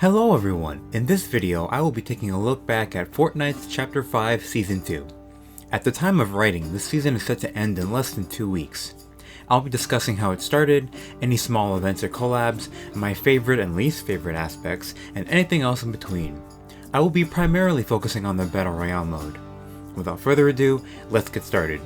Hello everyone, in this video I will be taking a look back at Fortnite's Chapter 5 Season 2. At the time of writing, this season is set to end in less than 2 weeks. I'll be discussing how it started, any small events or collabs, my favorite and least favorite aspects, and anything else in between. I will be primarily focusing on the Battle Royale mode. Without further ado, let's get started.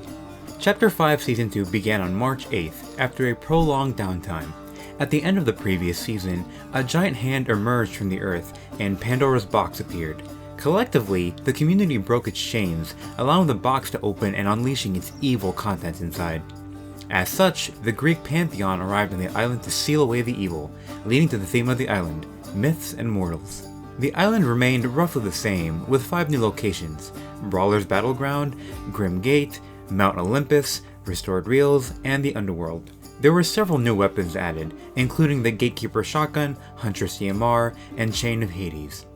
Chapter 5 Season 2 began on March 8th, after a prolonged downtime. At the end of the previous season, a giant hand emerged from the earth, and Pandora's box appeared. Collectively, the community broke its chains, allowing the box to open and unleashing its evil contents inside. As such, the Greek pantheon arrived on the island to seal away the evil, leading to the theme of the island, myths and mortals. The island remained roughly the same, with 5 new locations: Brawler's Battleground, Grim Gate, Mount Olympus, Restored Reels, and the Underworld. There were several new weapons added, including the Gatekeeper Shotgun, Huntress CMR, and Chain of Hades.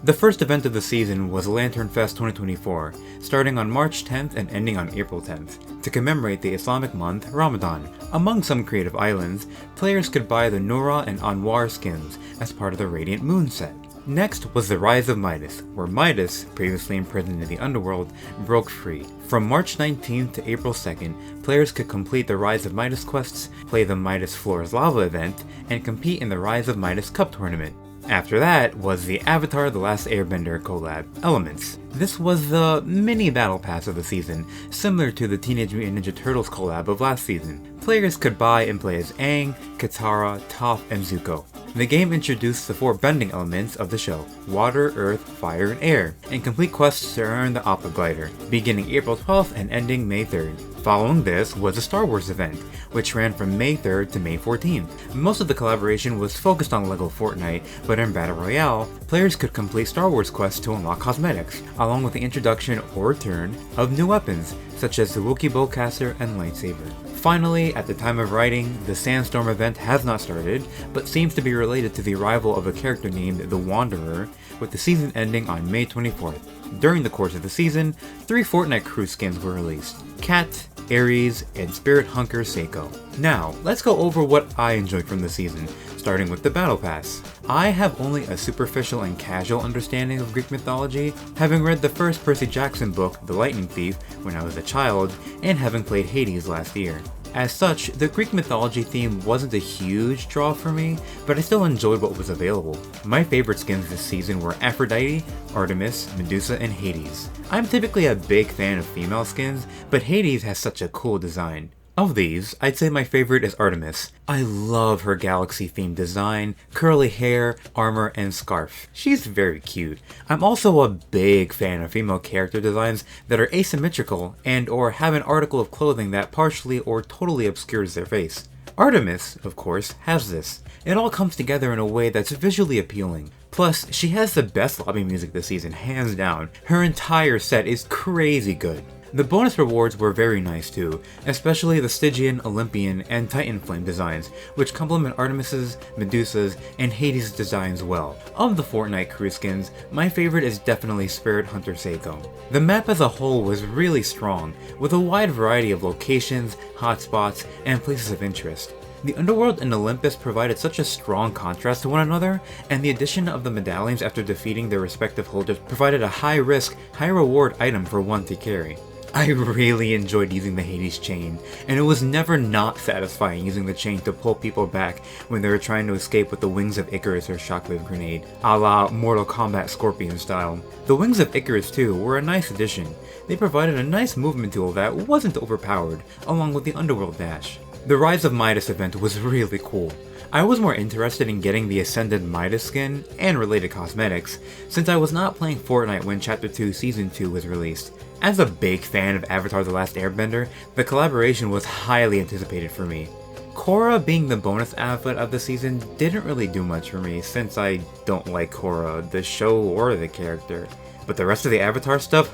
The first event of the season was Lantern Fest 2024, starting on March 10th and ending on April 10th, to commemorate the Islamic month Ramadan. Among some creative islands, players could buy the Nura and Anwar skins as part of the Radiant Moon set. Next was the Rise of Midas, where Midas, previously imprisoned in the Underworld, broke free. From March 19th to April 2nd, players could complete the Rise of Midas quests, play the Midas Floors Lava event, and compete in the Rise of Midas Cup tournament. After that was the Avatar: The Last Airbender collab, Elements. This was the mini battle pass of the season, similar to the Teenage Mutant Ninja Turtles collab of last season. Players could buy and play as Aang, Katara, Toph, and Zuko. The game introduced the 4 bending elements of the show: water, earth, fire, and air, and complete quests to earn the Appa Glider, beginning April 12th and ending May 3rd. Following this was the Star Wars event, which ran from May 3rd to May 14th. Most of the collaboration was focused on LEGO Fortnite, but in Battle Royale, players could complete Star Wars quests to unlock cosmetics, along with the introduction or return of new weapons, such as the Wookiee Bowcaster and Lightsaber. Finally, at the time of writing, the Sandstorm event has not started, but seems to be related to the arrival of a character named the Wanderer, with the season ending on May 24th. During the course of the season, 3 Fortnite crew skins were released: Cat, Ares, and Spirit Hunker Seiko. Now, let's go over what I enjoyed from the season, starting with the Battle Pass. I have only a superficial and casual understanding of Greek mythology, having read the first Percy Jackson book, The Lightning Thief, when I was a child, and having played Hades last year. As such, the Greek mythology theme wasn't a huge draw for me, but I still enjoyed what was available. My favorite skins this season were Aphrodite, Artemis, Medusa, and Hades. I'm typically a big fan of female skins, but Hades has such a cool design. Of these, I'd say my favorite is Artemis. I love her galaxy-themed design, curly hair, armor, and scarf. She's very cute. I'm also a big fan of female character designs that are asymmetrical and or have an article of clothing that partially or totally obscures their face. Artemis, of course, has this. It all comes together in a way that's visually appealing. Plus, she has the best lobby music this season, hands down. Her entire set is crazy good. The bonus rewards were very nice too, especially the Stygian, Olympian, and Titan Flame designs, which complement Artemis's, Medusa's, and Hades' designs well. Of the Fortnite crew skins, my favorite is definitely Spirit Hunter Seiko. The map as a whole was really strong, with a wide variety of locations, hotspots, and places of interest. The Underworld and Olympus provided such a strong contrast to one another, and the addition of the medallions after defeating their respective holders provided a high-risk, high-reward item for one to carry. I really enjoyed using the Hades chain, and it was never not satisfying using the chain to pull people back when they were trying to escape with the Wings of Icarus or Shockwave Grenade, a la Mortal Kombat Scorpion style. The Wings of Icarus too were a nice addition. They provided a nice movement tool that wasn't overpowered, along with the Underworld Dash. The Rise of Midas event was really cool. I was more interested in getting the Ascended Midas skin and related cosmetics, since I was not playing Fortnite when Chapter 2 Season 2 was released. As a big fan of Avatar: The Last Airbender, the collaboration was highly anticipated for me. Korra being the bonus outfit of the season didn't really do much for me, since I don't like Korra, the show or the character. But the rest of the Avatar stuff,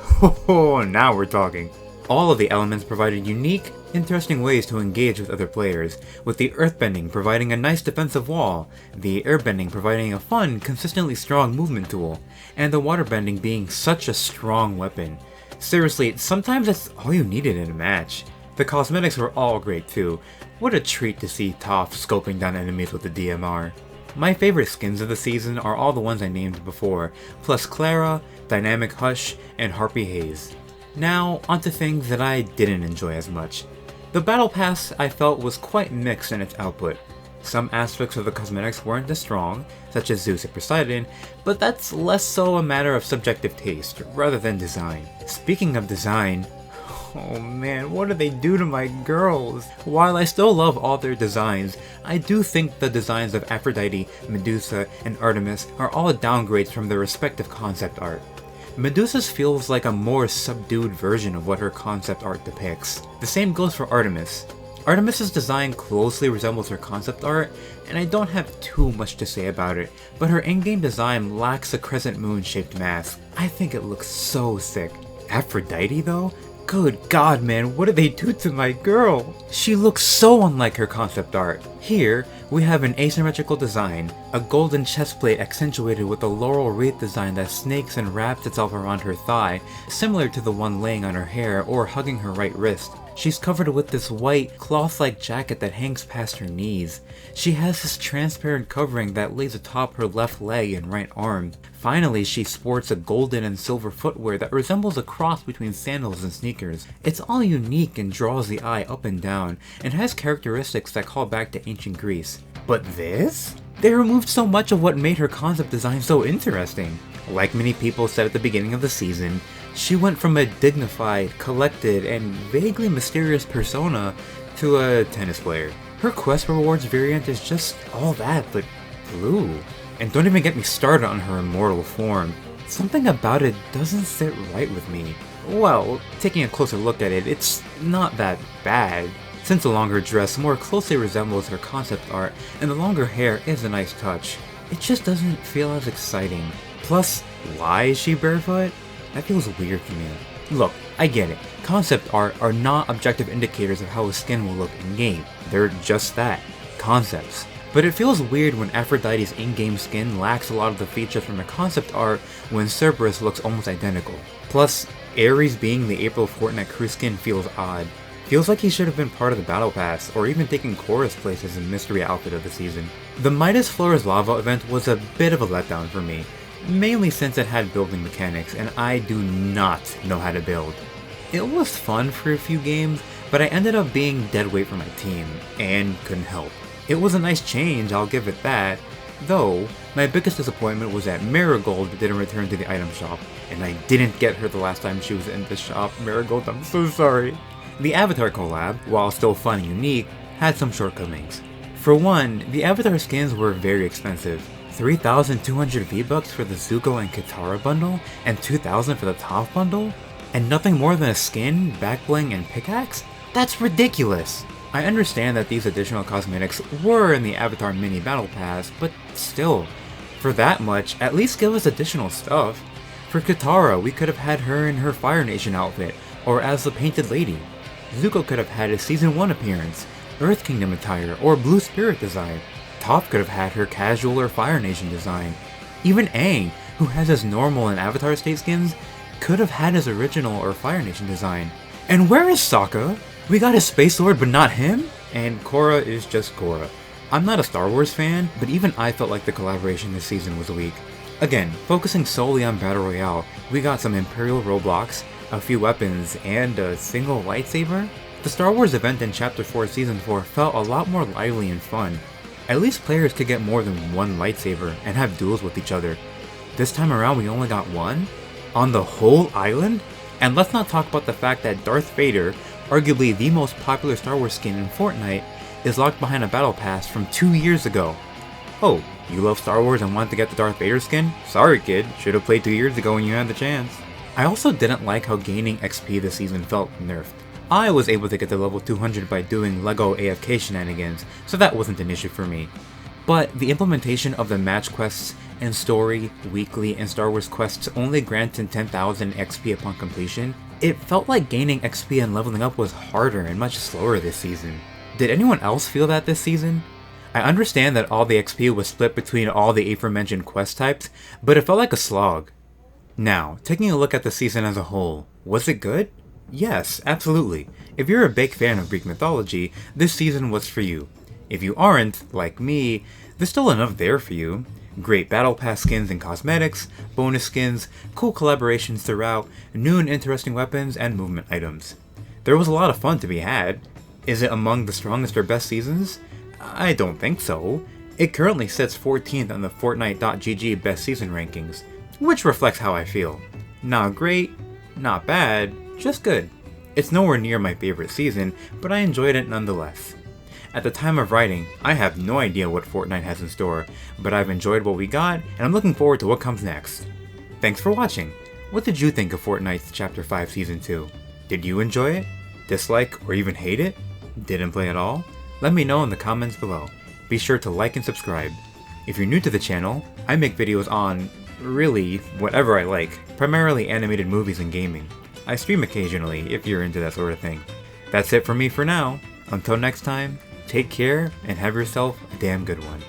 now we're talking. All of the elements provided unique, interesting ways to engage with other players, with the earthbending providing a nice defensive wall, the airbending providing a fun, consistently strong movement tool, and the waterbending being such a strong weapon. Seriously, sometimes that's all you needed in a match. The cosmetics were all great too. What a treat to see Toph scoping down enemies with the DMR. My favorite skins of the season are all the ones I named before, plus Clara, Dynamic Hush, and Harpy Haze. Now, onto things that I didn't enjoy as much. The Battle Pass I felt was quite mixed in its output. Some aspects of the cosmetics weren't as strong, such as Zeus and Poseidon, but that's less so a matter of subjective taste, rather than design. Speaking of design, oh man, what do they do to my girls? While I still love all their designs, I do think the designs of Aphrodite, Medusa, and Artemis are all downgrades from their respective concept art. Medusa's feels like a more subdued version of what her concept art depicts. The same goes for Artemis. Artemis's design closely resembles her concept art, and I don't have too much to say about it, but her in-game design lacks a crescent moon-shaped mask. I think it looks so sick. Aphrodite though? Good god man, what did they do to my girl? She looks so unlike her concept art. Here, we have an asymmetrical design, a golden chestplate accentuated with a laurel wreath design that snakes and wraps itself around her thigh, similar to the one laying on her hair or hugging her right wrist. She's covered with this white, cloth-like jacket that hangs past her knees. She has this transparent covering that lays atop her left leg and right arm. Finally, she sports a golden and silver footwear that resembles a cross between sandals and sneakers. It's all unique and draws the eye up and down, and has characteristics that call back to ancient Greece. But this? They removed so much of what made her concept design so interesting. Like many people said at the beginning of the season, she went from a dignified, collected, and vaguely mysterious persona to a tennis player. Her quest rewards variant is just all that, but blue. And don't even get me started on her immortal form. Something about it doesn't sit right with me. Well, taking a closer look at it, it's not that bad, since the longer dress more closely resembles her concept art, and the longer hair is a nice touch. It just doesn't feel as exciting. Plus, why is she barefoot? That feels weird to me. Look, I get it. Concept art are not objective indicators of how a skin will look in-game. They're just that. Concepts. But it feels weird when Aphrodite's in-game skin lacks a lot of the features from the concept art when Cerberus looks almost identical. Plus, Ares being the April Fortnite crew skin feels odd. Feels like he should have been part of the Battle Pass, or even taken Korra's place as a mystery outfit of the season. The Midas Floors Lava event was a bit of a letdown for me, mainly since it had building mechanics, and I do not know how to build. It was fun for a few games, but I ended up being dead weight for my team, and couldn't help. It was a nice change, I'll give it that, though my biggest disappointment was that Marigold didn't return to the item shop, and I didn't get her the last time she was in the shop. Marigold, I'm so sorry. The Avatar collab, while still fun and unique, had some shortcomings. For one, the Avatar skins were very expensive. 3,200 V-Bucks for the Zuko and Katara bundle, and 2,000 for the Toph bundle? And nothing more than a skin, backbling, and pickaxe? That's ridiculous! I understand that these additional cosmetics were in the Avatar Mini Battle Pass, but still, for that much, at least give us additional stuff. For Katara, we could have had her in her Fire Nation outfit, or as the Painted Lady. Zuko could have had a Season 1 appearance, Earth Kingdom attire, or Blue Spirit design. Toph could have had her casual or Fire Nation design. Even Aang, who has his normal and Avatar state skins, could have had his original or Fire Nation design. And where is Sokka? We got his Space Lord but not him? And Korra is just Korra. I'm not a Star Wars fan, but even I felt like the collaboration this season was weak. Again, focusing solely on Battle Royale, we got some Imperial roadblocks, a few weapons, and a single lightsaber? The Star Wars event in Chapter 4 Season 4 felt a lot more lively and fun. At least players could get more than one lightsaber and have duels with each other. This time around we only got one? On the whole island? And let's not talk about the fact that Darth Vader, arguably the most popular Star Wars skin in Fortnite, is locked behind a battle pass from 2 years ago. Oh, you love Star Wars and want to get the Darth Vader skin? Sorry kid, should have played 2 years ago when you had the chance. I also didn't like how gaining XP this season felt nerfed. I was able to get to level 200 by doing LEGO AFK shenanigans, so that wasn't an issue for me. But the implementation of the match quests and story, weekly, and Star Wars quests only granting 10,000 XP upon completion, it felt like gaining XP and leveling up was harder and much slower this season. Did anyone else feel that this season? I understand that all the XP was split between all the aforementioned quest types, but it felt like a slog. Now, taking a look at the season as a whole, was it good? Yes, absolutely. If you're a big fan of Greek mythology, this season was for you. If you aren't, like me, There's still enough there for you. Great battle pass skins and cosmetics, bonus skins, cool collaborations throughout, new and interesting weapons, and movement items. There was a lot of fun to be had. Is it among the strongest or best seasons? I don't think so. It currently sits 14th on the Fortnite.gg best season rankings, which reflects how I feel. Not great, not bad, just good. It's nowhere near my favorite season, but I enjoyed it nonetheless. At the time of writing, I have no idea what Fortnite has in store, but I've enjoyed what we got, and I'm looking forward to what comes next. Thanks for watching! What did you think of Fortnite's Chapter 5 Season 2? Did you enjoy it? Dislike or even hate it? Didn't play at all? Let me know in the comments below. Be sure to like and subscribe. If you're new to the channel, I make videos on, really, whatever I like, primarily animated movies and gaming. I stream occasionally if you're into that sort of thing. That's it for me for now. Until next time, take care and have yourself a damn good one.